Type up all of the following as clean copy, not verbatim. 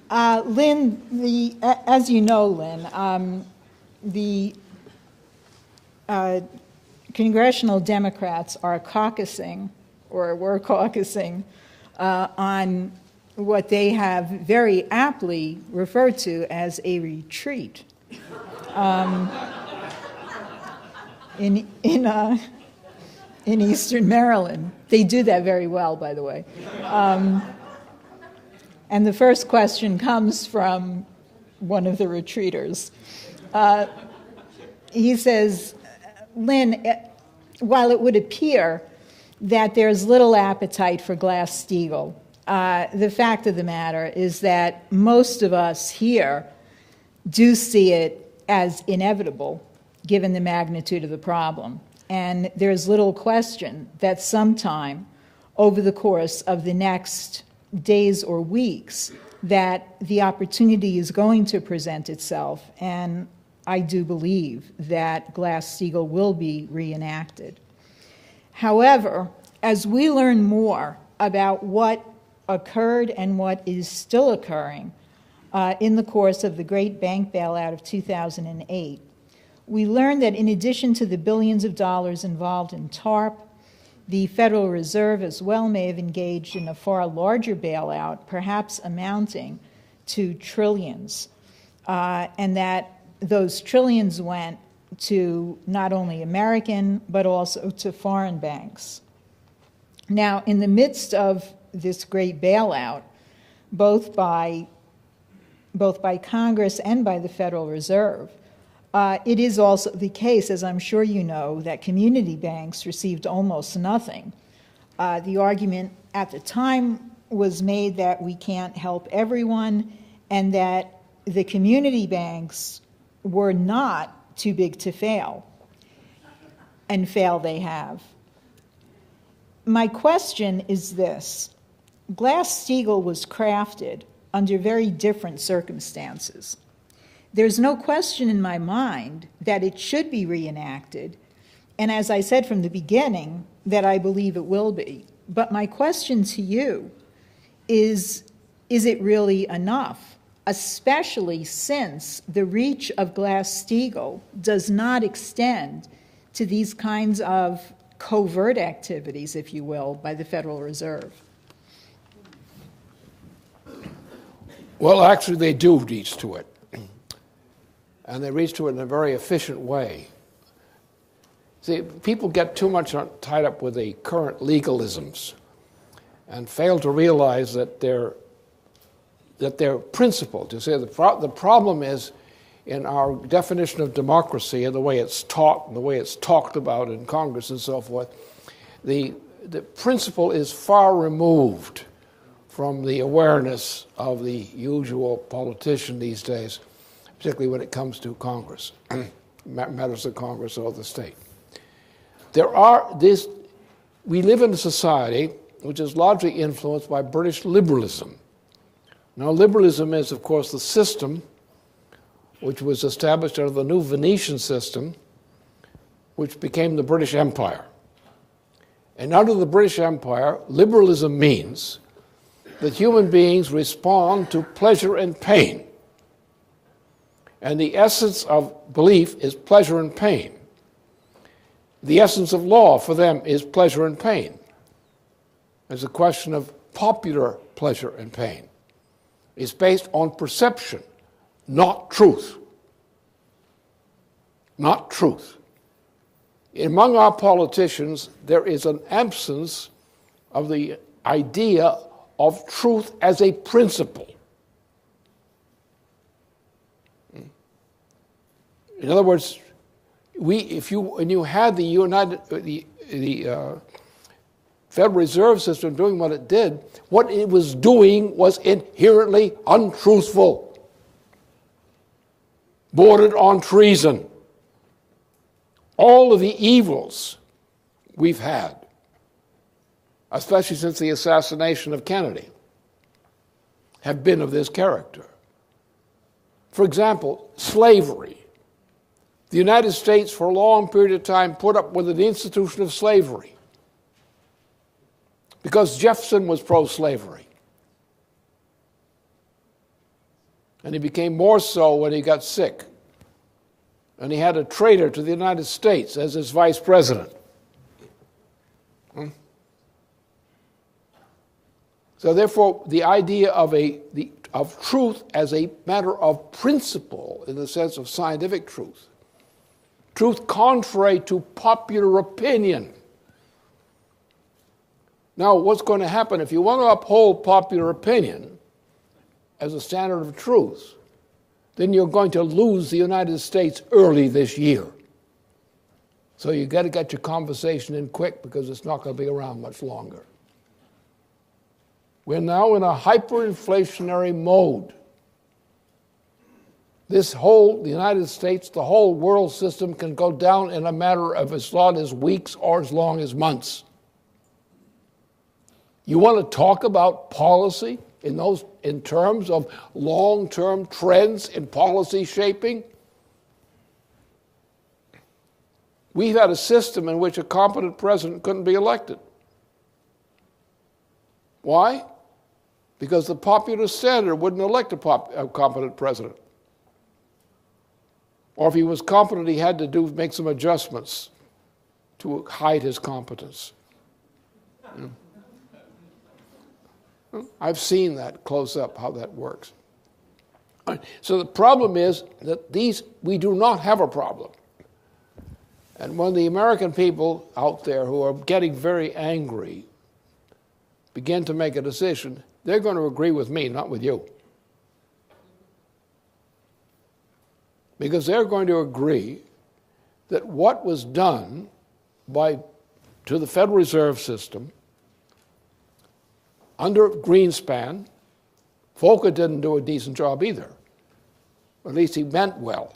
Lynn, as you know, Lynn, the congressional Democrats are caucusing, or were caucusing, on what they have very aptly referred to as a retreat in Eastern Maryland. They do that very well, by the way. And the first question comes from one of the retreaters. He says, Lynn, while it would appear that there's little appetite for Glass-Steagall, the fact of the matter is that most of us here do see it as inevitable, given the magnitude of the problem. And there's little question that sometime over the course of the next days or weeks that the opportunity is going to present itself, and I do believe that Glass-Steagall will be reenacted. However, as we learn more about what occurred and what is still occurring in the course of the great bank bailout of 2008, we learn that in addition to the billions of dollars involved in TARP, the Federal Reserve as well may have engaged in a far larger bailout, perhaps amounting to trillions, and that those trillions went to not only American, but also to foreign banks. Now, in the midst of this great bailout, both by Congress and by the Federal Reserve, it is also the case, as I'm sure you know, that community banks received almost nothing. The argument at the time was made that we can't help everyone and that the community banks were not too big to fail, and fail they have. My question is this. Glass-Steagall was crafted under very different circumstances. There's no question in my mind that it should be reenacted, and as I said from the beginning, that I believe it will be. But my question to you is it really enough? Especially since the reach of Glass-Steagall does not extend to these kinds of covert activities, if you will, by the Federal Reserve. Well, actually, they do reach to it. And they reach to it in a very efficient way. See, people get too much tied up with the current legalisms and fail to realize that they're principled. You see, the problem is in our definition of democracy and the way it's taught and the way it's talked about in Congress and so forth, the principle is far removed from the awareness of the usual politician these days, particularly when it comes to Congress, matters of Congress or the state. We live in a society which is largely influenced by British liberalism. Now, liberalism is, of course, the system which was established under the new Venetian system, which became the British Empire. And under the British Empire, liberalism means that human beings respond to pleasure and pain. And the essence of belief is pleasure and pain. The essence of law for them is pleasure and pain. It's a question of popular pleasure and pain. It's based on perception, not truth. Not truth. Among our politicians, there is an absence of the idea of truth as a principle. In other words, when you had the Federal Reserve System doing what it did, what it was doing was inherently untruthful, bordered on treason. All of the evils we've had, especially since the assassination of Kennedy, have been of this character. For example, slavery. The United States, for a long period of time, put up with the institution of slavery because Jefferson was pro-slavery. And he became more so when he got sick. And he had a traitor to the United States as his vice president. So therefore, the idea of truth as a matter of principle, in the sense of scientific truth, truth contrary to popular opinion. Now, what's going to happen if you want to uphold popular opinion as a standard of truth, then you're going to lose the United States early this year. So you got to get your conversation in quick, because it's not going to be around much longer. We're now in a hyperinflationary mode. The United States, the whole world system can go down in a matter of as long as weeks or as long as months. You want to talk about policy in terms of long-term trends in policy shaping? We've had a system in which a competent president couldn't be elected. Why? Because the popular standard wouldn't elect a competent president. Or if he was competent, he had to make some adjustments to hide his competence. I've seen that close up, how that works. So the problem is that we do not have a problem. And when the American people out there who are getting very angry begin to make a decision, they're going to agree with me, not with you. Because they're going to agree that what was done to the Federal Reserve System under Greenspan, Volcker didn't do a decent job either. At least he meant well.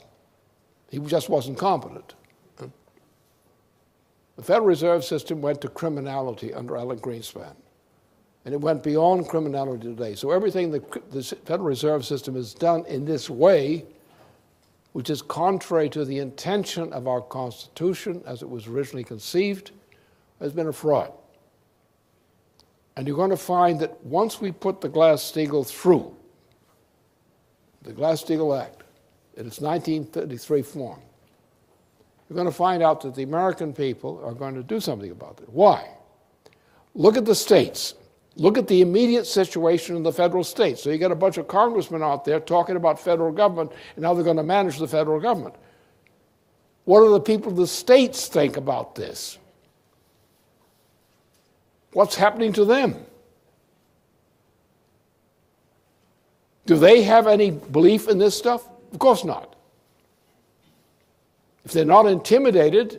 He just wasn't competent. The Federal Reserve System went to criminality under Alan Greenspan. And it went beyond criminality today. So everything the Federal Reserve System has done in this way, which is contrary to the intention of our Constitution as it was originally conceived, has been a fraud. And you're going to find that once we put the Glass-Steagall through, the Glass-Steagall Act, in its 1933 form, you're going to find out that the American people are going to do something about it. Why? Look at the states. Look at the immediate situation in the federal states. So you get a bunch of congressmen out there talking about federal government and how they're going to manage the federal government. What do the people of the states think about this? What's happening to them? Do they have any belief in this stuff? Of course not. If they're not intimidated,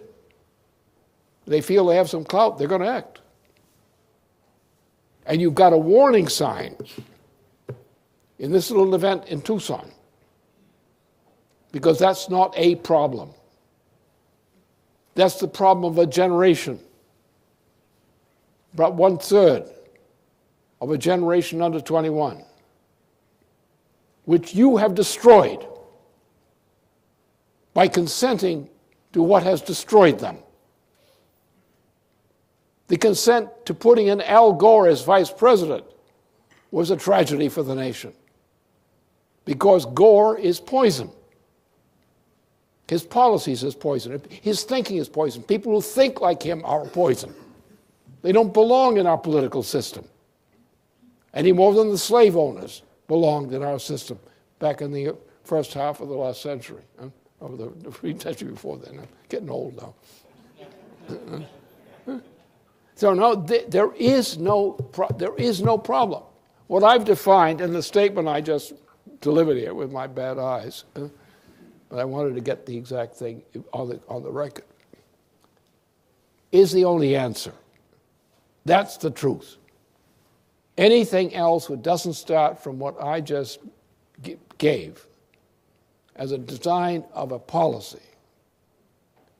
they feel they have some clout, they're going to act. And you've got a warning sign in this little event in Tucson, because that's not a problem. That's the problem of a generation. About 1/3 of a generation under 21, which you have destroyed by consenting to what has destroyed them. The consent to putting in Al Gore as vice president was a tragedy for the nation, because Gore is poison. His policies is poison. His thinking is poison. People who think like him are poison. They don't belong in our political system any more than the slave owners belonged in our system back in the first half of the last century, or the century before then. I'm getting old now. So no, there is no problem. What I've defined in the statement I just delivered here with my bad eyes, but I wanted to get the exact thing on the record, is the only answer. That's the truth. Anything else that doesn't start from what I just gave as a design of a policy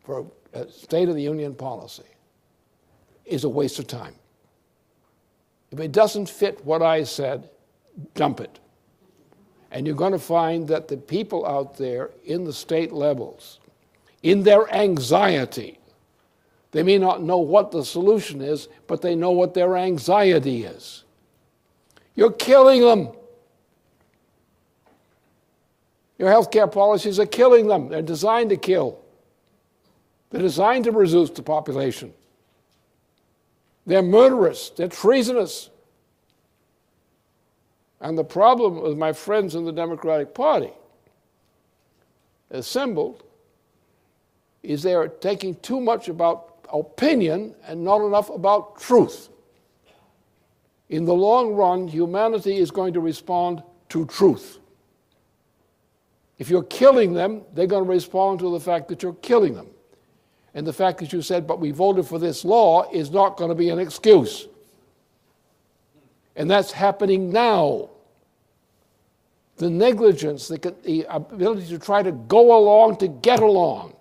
for a State of the Union policy is a waste of time. If it doesn't fit what I said, dump it. And you're going to find that the people out there in the state levels, in their anxiety, they may not know what the solution is, but they know what their anxiety is. You're killing them. Your health care policies are killing them. They're designed to kill. They're designed to reduce the population. They're murderous. They're treasonous. And the problem with my friends in the Democratic Party assembled is they are taking too much about opinion and not enough about truth. In the long run, humanity is going to respond to truth. If you're killing them, they're going to respond to the fact that you're killing them. And the fact that you said, but we voted for this law, is not going to be an excuse. And that's happening now. The negligence, the ability to try to go along to get along,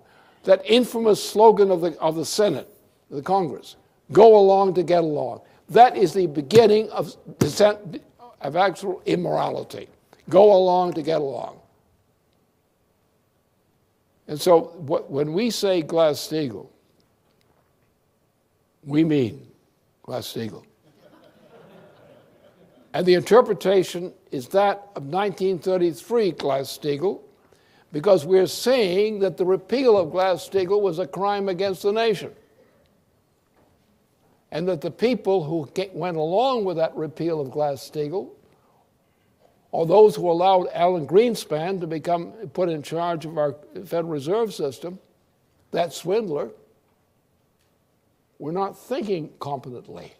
that infamous slogan of the Senate, the Congress, go along to get along. That is the beginning of descent of actual immorality. Go along to get along. And so when we say Glass-Steagall, we mean Glass-Steagall. And the interpretation is that of 1933 Glass-Steagall, because we're saying that the repeal of Glass-Steagall was a crime against the nation. And that the people who went along with that repeal of Glass-Steagall, or those who allowed Alan Greenspan to become put in charge of our Federal Reserve System, that swindler, were not thinking competently.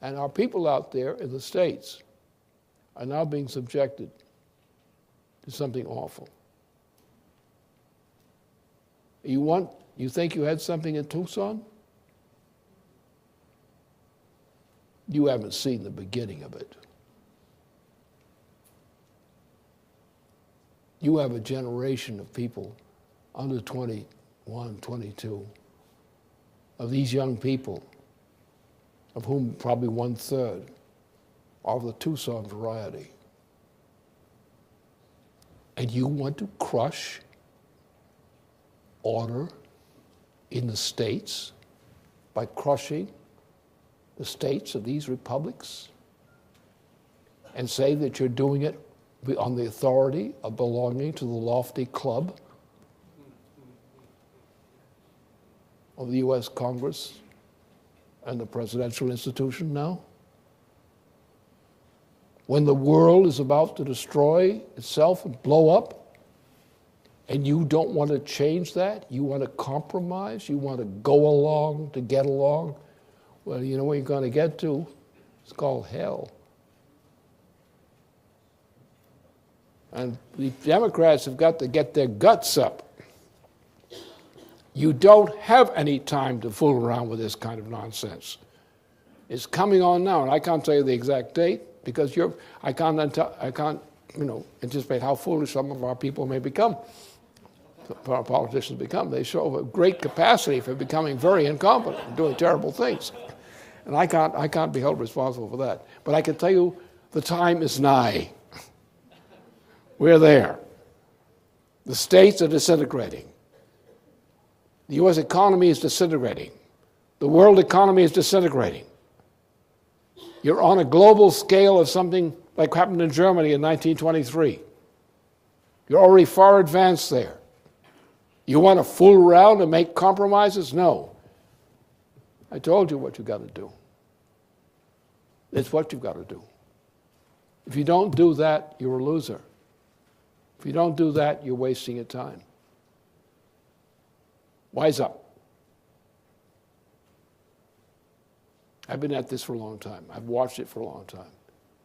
And our people out there in the States are now being subjected to something awful. You think you had something in Tucson? You haven't seen the beginning of it. You have a generation of people under 21, 22, of these young people, of whom probably 1/3 are of the Tucson variety. And you want to crush order in the states by crushing the states of these republics and say that you're doing it on the authority of belonging to the lofty club of the U.S. Congress and the presidential institution now? When the world is about to destroy itself and blow up, and you don't want to change that, you want to compromise, you want to go along to get along, well, you know where you're going to get to? It's called hell. And the Democrats have got to get their guts up. You don't have any time to fool around with this kind of nonsense. It's coming on now, and I can't tell you the exact date because I can't anticipate how foolish some of our people may become. Our politicians become. They show a great capacity for becoming very incompetent and doing terrible things. And I can't be held responsible for that. But I can tell you the time is nigh. We're there. The states are disintegrating. The U.S. economy is disintegrating. The world economy is disintegrating. You're on a global scale of something like happened in Germany in 1923. You're already far advanced there. You want to fool around and make compromises? No. I told you what you've got to do. It's what you've got to do. If you don't do that, you're a loser. If you don't do that, you're wasting your time. Wise up. I've been at this for a long time. I've watched it for a long time.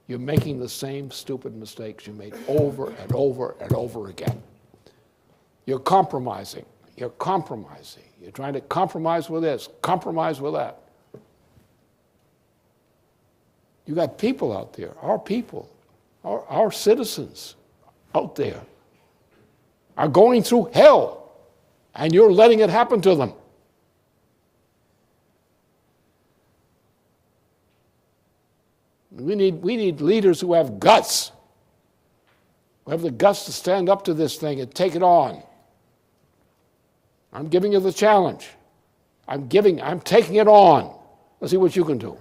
You're making the same stupid mistakes you made over and over and over again. You're compromising. You're compromising. You're trying to compromise with this, compromise with that. You got people out there, our people, our citizens out there are going through hell, and you're letting it happen to them. We need leaders who have guts, who have the guts to stand up to this thing and take it on. I'm giving you the challenge. I'm taking it on. Let's see what you can do.